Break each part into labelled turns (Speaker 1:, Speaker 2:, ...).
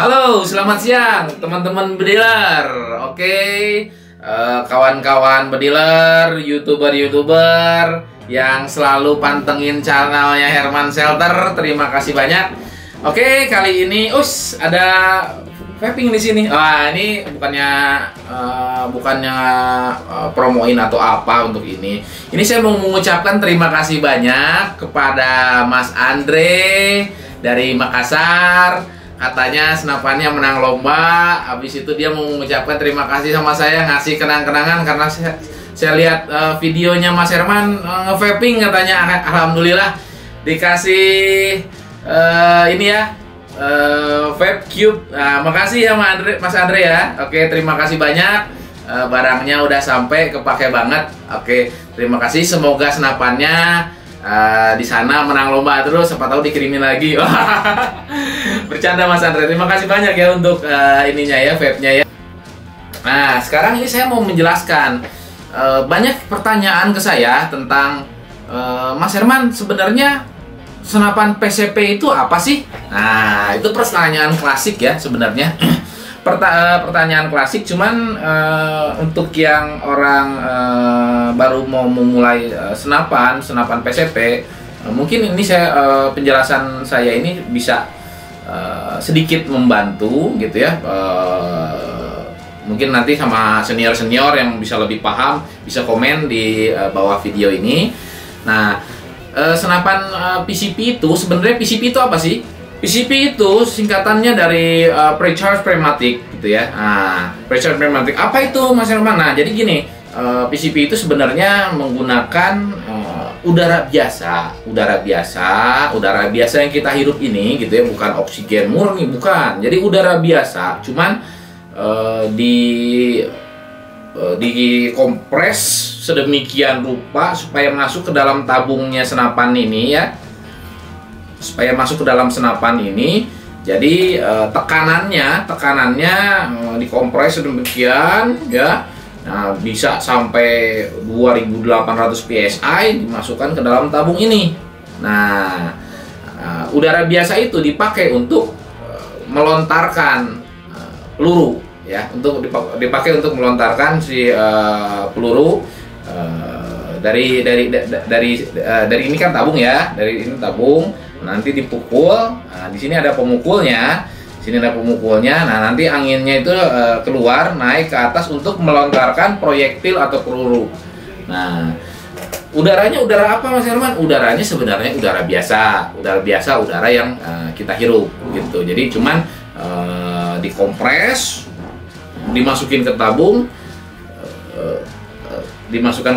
Speaker 1: Halo, selamat siang teman-teman bediler. Oke, kawan-kawan bediler, youtuber yang selalu pantengin channelnya Herman Shelter. Terima kasih banyak. Oke, kali ini ada vaping di sini. Wah, ini bukannya promoin atau apa untuk ini. Ini saya mau mengucapkan terima kasih banyak kepada Mas Andre dari Makassar. Katanya senapannya menang lomba. Habis itu dia mau mengucapkan terima kasih sama saya, ngasih kenang-kenangan karena saya lihat videonya Mas Herman nge-vaping, katanya alhamdulillah dikasih ini ya, vape cube. Nah, makasih ya Mas Andre ya. Oke, terima kasih banyak. Barangnya udah sampai, kepake banget. Oke, terima kasih. Semoga senapannya di sana menang lomba terus, siapa tahu dikirimin lagi. Bercanda Mas Andre. Terima kasih banyak ya untuk ininya ya, vape-nya ya. Nah, sekarang ini saya mau menjelaskan banyak pertanyaan ke saya tentang Mas Herman, sebenarnya senapan PCP itu apa sih? Nah, itu pertanyaan klasik ya sebenarnya. Pertanyaan klasik, cuman untuk yang orang baru mau memulai senapan PCP, mungkin ini saya penjelasan saya ini bisa sedikit membantu gitu ya. Mungkin nanti sama senior yang bisa lebih paham bisa komen di bawah video ini. Nah, senapan PCP itu sebenarnya, PCP itu apa sih? PCP itu singkatannya dari Pre-Charge Pneumatic gitu ya. Nah, Pre-Charge Pneumatic apa itu Mas Herman? Nah, jadi gini, PCP itu sebenarnya menggunakan udara biasa yang kita hirup ini gitu ya, bukan oksigen murni, bukan. Jadi udara biasa, cuman dikompres sedemikian rupa supaya masuk ke dalam tabungnya senapan ini ya. Supaya masuk ke dalam senapan ini, jadi tekanannya dikompres sedemikian ya. Nah, bisa sampai 2800 PSI dimasukkan ke dalam tabung ini. Nah, udara biasa itu dipakai untuk melontarkan peluru ya, untuk dipakai untuk melontarkan si peluru dari ini kan tabung ya, dari ini tabung. Nanti dipukul. Nah, di sini ada pemukulnya. Nah, nanti anginnya itu keluar, naik ke atas untuk melontarkan proyektil atau peluru. Nah, udaranya udara apa Mas Herman? Udaranya sebenarnya udara biasa, udara yang kita hirup gitu. Jadi cuman dikompres, dimasukkan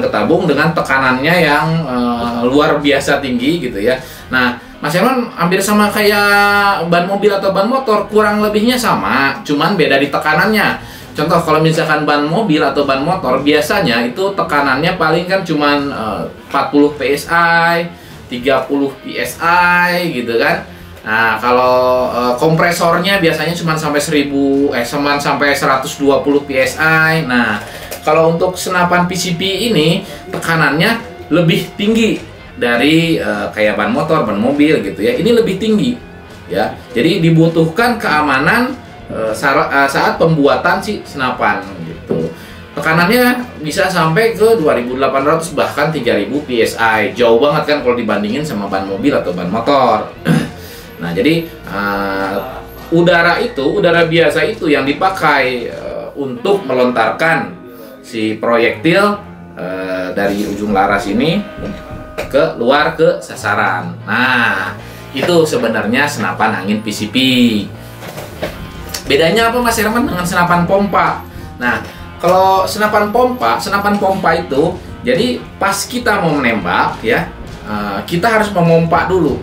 Speaker 1: ke tabung dengan tekanannya yang luar biasa tinggi gitu ya. Nah, Mas Herman hampir sama kayak ban mobil atau ban motor, kurang lebihnya sama, cuman beda di tekanannya. Contoh, kalau misalkan ban mobil atau ban motor, biasanya itu tekanannya paling kan cuman 40 PSI, 30 PSI gitu kan. Nah, kalau kompresornya biasanya cuma sampai 120 PSI. Nah, kalau untuk senapan PCP ini tekanannya lebih tinggi dari kayak ban motor, ban mobil gitu ya. Ini lebih tinggi ya. Jadi dibutuhkan keamanan saat pembuatan si senapan gitu. Tekanannya bisa sampai ke 2800 bahkan 3000 PSI. Jauh banget kan kalau dibandingin sama ban mobil atau ban motor. Nah, jadi udara biasa itu yang dipakai untuk melontarkan si proyektil dari ujung laras ini keluar ke sasaran. Nah, itu sebenarnya senapan angin PCP. Bedanya apa Mas Herman dengan senapan pompa? Nah, kalau senapan pompa itu, jadi pas kita mau menembak ya, kita harus memompa dulu.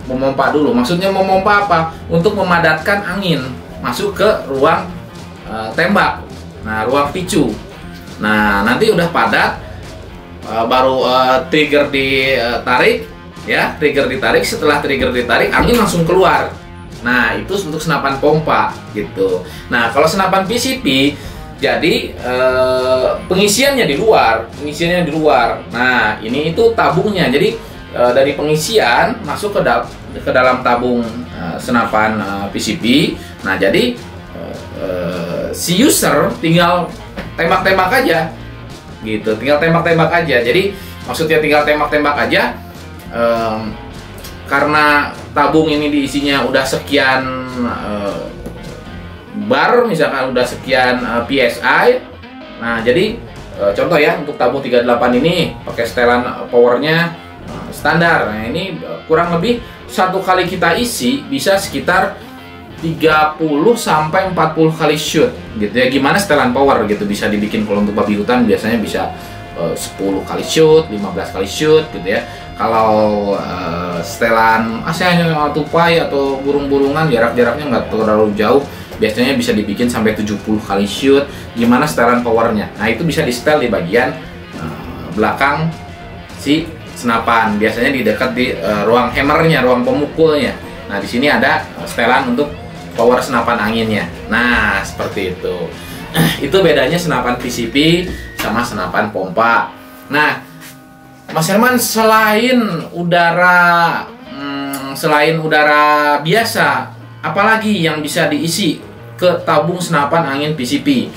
Speaker 1: Maksudnya memompa apa? Untuk memadatkan angin masuk ke ruang tembak. Nah, ruang picu. Nah, nanti udah padat, baru trigger ditarik ya, setelah trigger ditarik angin langsung keluar. Nah, itu untuk senapan pompa gitu. Nah, kalau senapan PCP jadi pengisiannya di luar. Nah, ini itu tabungnya. Jadi dari pengisian masuk ke dalam tabung senapan PCP. Nah, jadi si user tinggal tembak-tembak aja gitu, tinggal tembak-tembak aja. Jadi maksudnya tinggal tembak-tembak aja, karena tabung ini diisinya udah sekian bar, misalkan udah sekian PSI. Nah jadi contoh ya, untuk tabung 38 ini pakai setelan powernya standar. Nah ini kurang lebih satu kali kita isi bisa sekitar 30 sampai 40 kali shoot gitu ya. Gimana setelan power gitu bisa dibikin. Kalau untuk babi hutan biasanya bisa 10 kali shoot, 15 kali shoot gitu ya. Kalau setelan hanya tupai atau burung-burungan, jarak-jaraknya nggak terlalu jauh, biasanya bisa dibikin sampai 70 kali shoot. Gimana setelan powernya? Nah itu bisa di setel di bagian belakang si senapan, biasanya di dekat di ruang hammernya, ruang pemukulnya. Nah di sini ada setelan untuk power senapan anginnya. Nah seperti itu. Itu bedanya senapan PCP sama senapan pompa. Nah Mas Herman, selain udara biasa, apalagi yang bisa diisi ke tabung senapan angin PCP?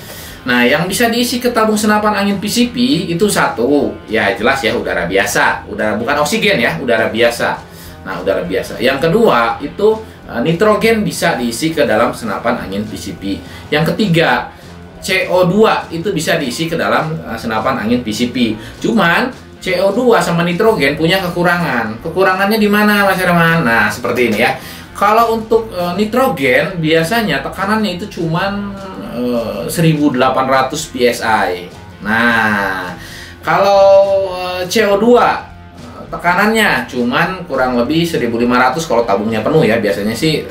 Speaker 1: Nah, yang bisa diisi ke tabung senapan angin PCP itu satu, ya jelas ya udara biasa, udara bukan oksigen ya, udara biasa. Nah, udara biasa. Yang kedua itu nitrogen bisa diisi ke dalam senapan angin PCP. Yang ketiga, CO2 itu bisa diisi ke dalam senapan angin PCP. Cuman CO2 sama nitrogen punya kekurangan. Kekurangannya di mana, Mas Herman? Nah, seperti ini ya. Kalau untuk nitrogen biasanya tekanannya itu cuman 1800 PSI. Nah, kalau CO2 tekanannya cuman kurang lebih 1500 kalau tabungnya penuh ya. Biasanya sih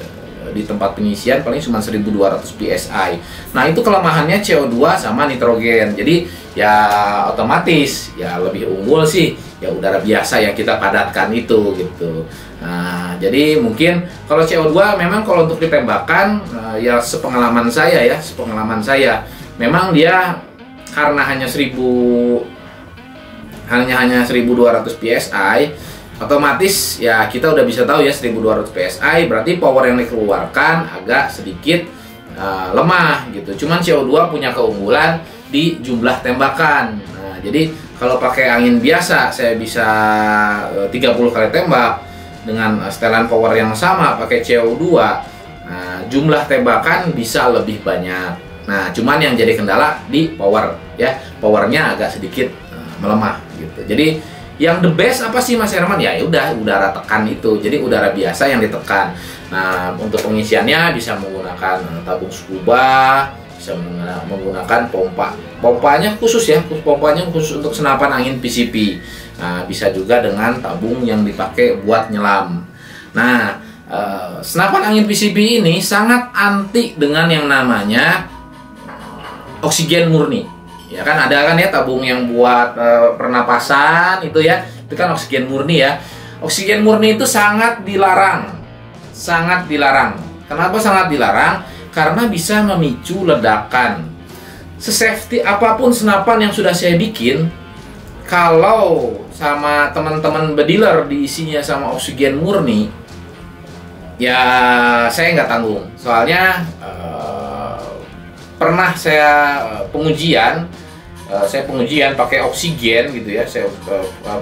Speaker 1: di tempat pengisian paling cuma 1200 PSI. Nah, itu kelemahannya CO2 sama nitrogen. Jadi ya otomatis ya lebih unggul sih ya udara biasa yang kita padatkan itu gitu. Nah, jadi mungkin kalau CO2 memang kalau untuk ditembakkan ya sepengalaman saya memang dia karena hanya 1200 PSI, otomatis ya kita udah bisa tahu ya 1200 PSI berarti power yang dikeluarkan agak sedikit lemah gitu. Cuman CO2 punya keunggulan di jumlah tembakan. Nah, jadi kalau pakai angin biasa saya bisa 30 kali tembak. Dengan setelan power yang sama pakai CO2, nah, jumlah tembakan bisa lebih banyak. Nah, cuman yang jadi kendala di power ya, powernya agak sedikit melemah gitu. Jadi yang the best apa sih Mas Herman? Ya udah udara tekan itu. Jadi udara biasa yang ditekan. Nah, untuk pengisiannya bisa menggunakan tabung scuba, bisa menggunakan pompa. Pompanya khusus ya, pompanya khusus untuk senapan angin PCP. Nah, bisa juga dengan tabung yang dipakai buat nyelam. Nah, senapan angin PCP ini sangat anti dengan yang namanya oksigen murni. Ya kan ada kan ya tabung yang buat pernapasan itu ya, itu kan oksigen murni ya. Oksigen murni itu sangat dilarang. Sangat dilarang. Kenapa sangat dilarang? Karena bisa memicu ledakan. Se-safety apapun senapan yang sudah saya bikin, kalau sama teman-teman bediler diisinya sama oksigen murni, ya saya nggak tanggung. Soalnya pernah saya pengujian pakai oksigen gitu ya. Saya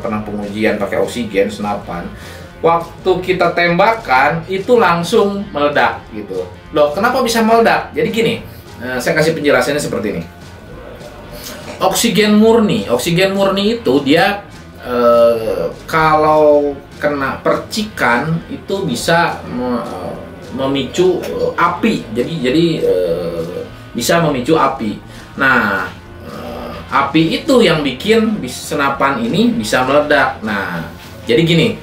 Speaker 1: pernah pengujian pakai oksigen senapan. Waktu kita tembakan itu langsung meledak gitu. Loh, kenapa bisa meledak? Jadi gini, saya kasih penjelasannya seperti ini. Oksigen murni itu dia kalau kena percikan itu bisa memicu api. Jadi bisa memicu api. Nah, api itu yang bikin senapan ini bisa meledak. Nah, jadi gini,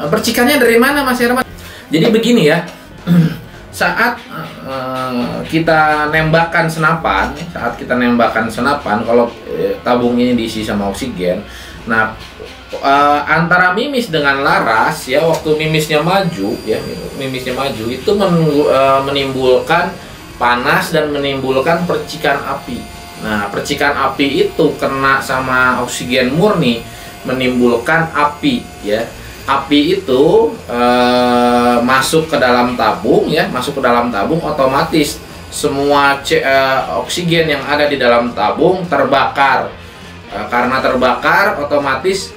Speaker 1: percikannya dari mana Mas Herman? Jadi begini ya. Saat kita nembakkan senapan, kalau tabung ini diisi sama oksigen, nah antara mimis dengan laras ya, waktu mimisnya maju itu menimbulkan panas dan menimbulkan percikan api. Nah, percikan api itu kena sama oksigen murni menimbulkan api ya. api itu masuk ke dalam tabung ya, masuk ke dalam tabung, otomatis semua oksigen yang ada di dalam tabung terbakar. Karena terbakar, otomatis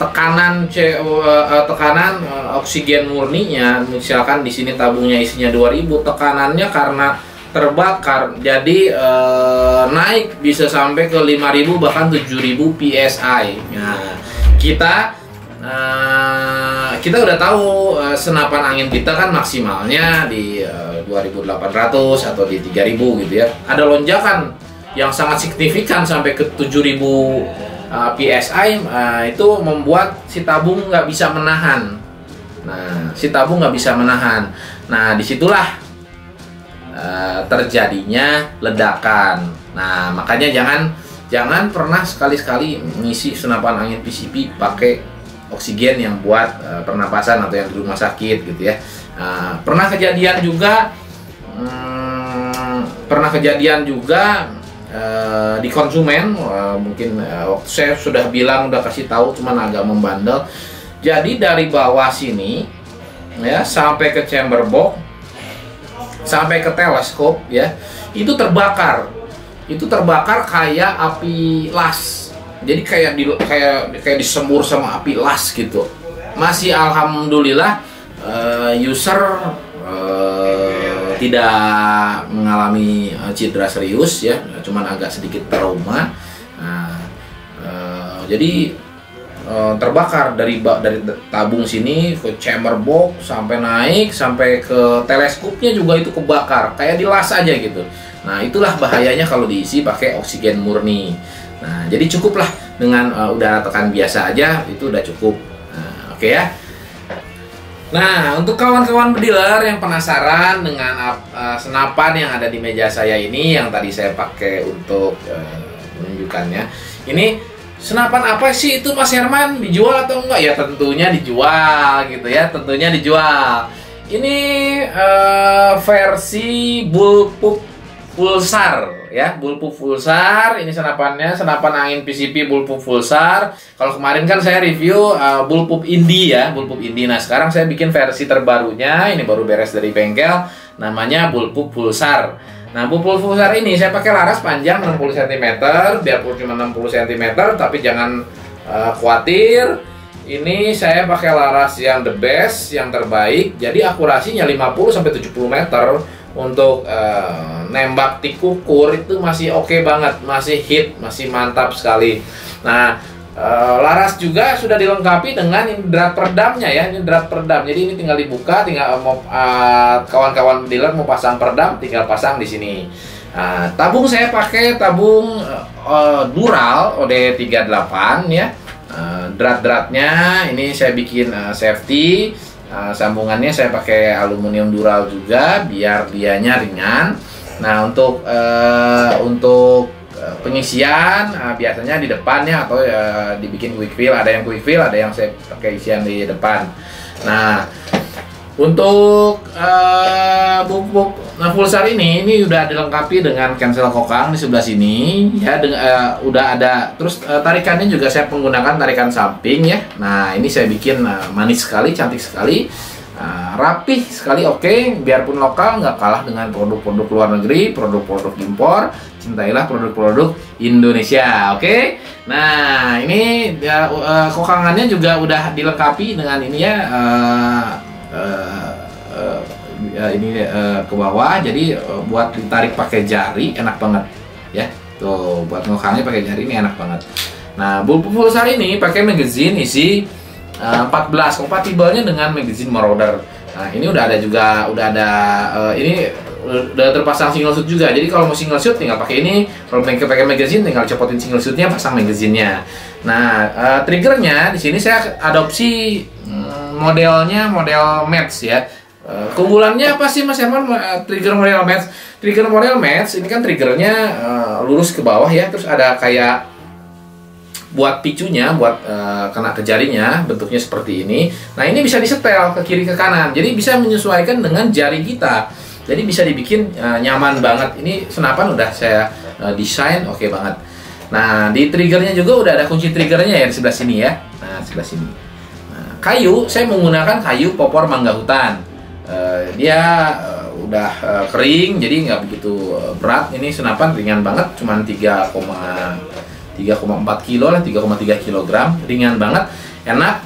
Speaker 1: tekanan oksigen murninya, misalkan di sini tabungnya isinya 2000, tekanannya karena terbakar jadi naik bisa sampai ke 5000 bahkan 7000 psi. Nah, kita udah tahu senapan angin kita kan maksimalnya di 2800 atau di 3000 gitu ya. Ada lonjakan yang sangat signifikan sampai ke 7000 psi, itu membuat si tabung nggak bisa menahan. Nah, si tabung nggak bisa menahan. Nah, disitulah terjadinya ledakan. Nah, makanya jangan pernah sekali-sekali ngisi senapan angin PCP pakai oksigen yang buat pernapasan atau yang di rumah sakit gitu ya. Pernah kejadian juga di konsumen, mungkin waktu saya sudah bilang, udah kasih tahu, cuman agak membandel. Jadi dari bawah sini ya sampai ke chamber box, sampai ke teleskop ya, itu terbakar. Itu terbakar kayak api las. Jadi kayak disembur sama api las gitu. Masih alhamdulillah user tidak mengalami cedera serius ya, cuman agak sedikit trauma. Jadi terbakar dari tabung sini ke chamber box sampai naik sampai ke teleskopnya juga itu kebakar, kayak dilas aja gitu. Nah, itulah bahayanya kalau diisi pakai oksigen murni. Nah, jadi cukuplah dengan udara tekan biasa aja, itu udah cukup. Oke ya. Nah, untuk kawan-kawan bediler yang penasaran dengan senapan yang ada di meja saya ini, yang tadi saya pakai untuk menunjukkannya, ini senapan apa sih itu Mas Herman? Dijual atau enggak? Ya tentunya dijual gitu ya, tentunya dijual. Ini versi bullpup Pulsar ya, bullpup Pulsar. Ini senapannya, senapan angin PCP bullpup Pulsar. Kalau kemarin kan saya review bullpup Indi ya, bullpup Indi. Nah, sekarang saya bikin versi terbarunya, ini baru beres dari bengkel, namanya bullpup Pulsar. Nah, bullpup Pulsar ini saya pakai laras panjang 60 cm, biarpun cuma 60 cm, tapi jangan khawatir. Ini saya pakai laras yang the best, yang terbaik. Jadi akurasinya 50 sampai 70 meter. Untuk nembak tikukur itu masih oke banget, masih hit, masih mantap sekali. Nah, laras juga sudah dilengkapi dengan drat peredamnya ya, ini drat peredam. Jadi ini tinggal dibuka, tinggal mau kawan-kawan dealer mau pasang peredam, tinggal pasang di sini. Tabung saya pakai tabung Dural OD38 ya. Drat-dratnya ini saya bikin safety. Sambungannya saya pakai aluminium Dural juga biar dianya ringan. Nah, untuk pengisian biasanya di depannya atau dibikin quick fill, ada yang quick fill, ada yang saya pakai isian di depan. Nah, untuk bullpup Pulsar ini udah dilengkapi dengan cancel kokang di sebelah sini ya, udah ada. Terus tarikannya juga saya menggunakan tarikan samping ya. Nah, ini saya bikin manis sekali, cantik sekali, rapih sekali. Oke, biarpun lokal nggak kalah dengan produk-produk luar negeri, produk-produk impor. Cintailah produk-produk Indonesia. Oke. Nah, ini kokangannya juga udah dilengkapi dengan ini ya. Ini ke bawah, jadi buat ditarik pakai jari enak banget ya. Tuh, buat ngokangnya pakai jari ini enak banget. Nah, bullpup Pulsar ini pakai magazine isi 14, kompatibelnya dengan magazine Marauder. Nah, ini udah ada juga, ini udah terpasang single shoot juga. Jadi kalau mau single shoot tinggal pakai ini, kalau pakai magazine tinggal copotin single shootnya, pasang magazinenya. Nah, triggernya di sini saya adopsi modelnya model match ya. Keunggulannya apa sih Mas Herman trigger model match? Trigger model match ini kan triggernya lurus ke bawah ya, terus ada kayak buat picunya, buat kena ke jarinya, bentuknya seperti ini. Nah, ini bisa disetel ke kiri ke kanan, jadi bisa menyesuaikan dengan jari kita. Jadi bisa dibikin nyaman banget. Ini senapan udah saya desain oke banget. Nah, di triggernya juga udah ada kunci triggernya ya di sebelah sini ya. Nah, sebelah sini. kayu, saya menggunakan kayu popor mangga hutan. Dia udah kering, jadi nggak begitu berat. Ini senapan ringan banget, cuman 3,4 kilo lah, 3,3 kilogram, ringan banget, enak,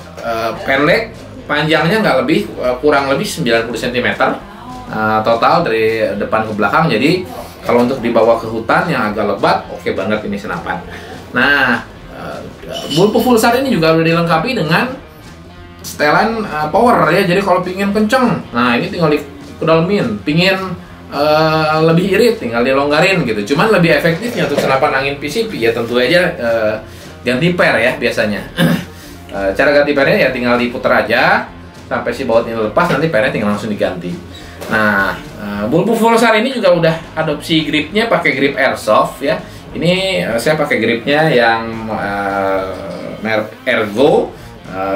Speaker 1: pendek, panjangnya nggak lebih, kurang lebih 90 cm total dari depan ke belakang. Jadi kalau untuk dibawa ke hutan yang agak lebat, oke banget ini senapan. Nah, Bulletproof Pulsar ini juga udah dilengkapi dengan setelan power ya. Jadi kalau pingin kenceng, nah ini tinggal didalemin. Pingin lebih irit, tinggal dilonggarin gitu. Cuman lebih efektifnya untuk senapan angin PCP ya tentu aja ganti per ya biasanya. Cara ganti pernya ya tinggal diputar aja sampai si baut ini lepas, nanti pernya tinggal langsung diganti. Nah, Bulletproof Pulsar ini juga udah adopsi gripnya pakai grip airsoft ya. Ini saya pakai gripnya yang merek Ergo,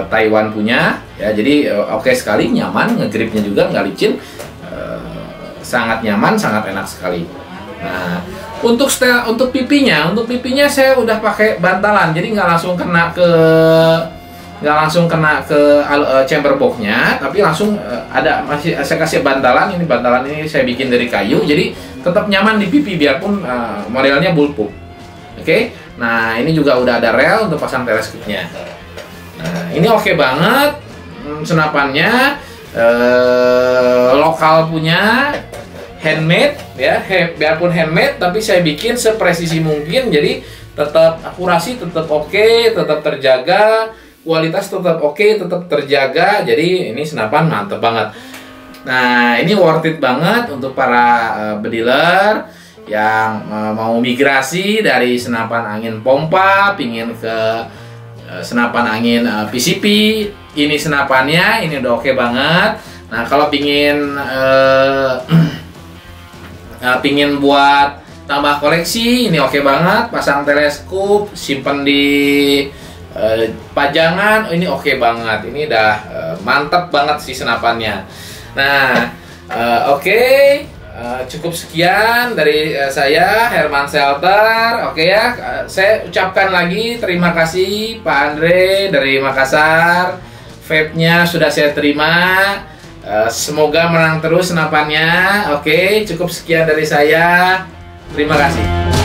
Speaker 1: Taiwan punya ya. Jadi oke sekali, nyaman, ngegripnya juga nggak licin, sangat nyaman, sangat enak sekali. Nah, untuk pipinya saya udah pakai bantalan, jadi nggak langsung kena ke chamber boxnya, tapi langsung masih saya kasih bantalan. Ini bantalan ini saya bikin dari kayu, jadi tetap nyaman di pipi biarpun modelnya bulletproof. Oke. Nah, ini juga udah ada rel untuk pasang teleskopnya. Nah, ini oke banget senapannya, lokal punya, handmade ya, biarpun handmade tapi saya bikin sepresisi mungkin, jadi tetap akurasi tetap oke, tetap terjaga, kualitas tetap oke, tetap terjaga. Jadi ini senapan mantep banget. Nah, ini worth it banget untuk para bediler yang mau migrasi dari senapan angin pompa pingin ke senapan angin PCP. Ini senapannya, ini udah oke banget. Nah, kalau pingin pingin buat tambah koleksi, ini oke banget. Pasang teleskop, simpen di pajangan, ini oke banget. Ini udah mantap banget sih senapannya. Nah, oke, cukup sekian dari saya, Herman Shelter. Oke ya, saya ucapkan lagi terima kasih Pak Andre dari Makassar. Vape-nya sudah saya terima. Semoga menang terus senapannya. Oke, cukup sekian dari saya. Terima kasih.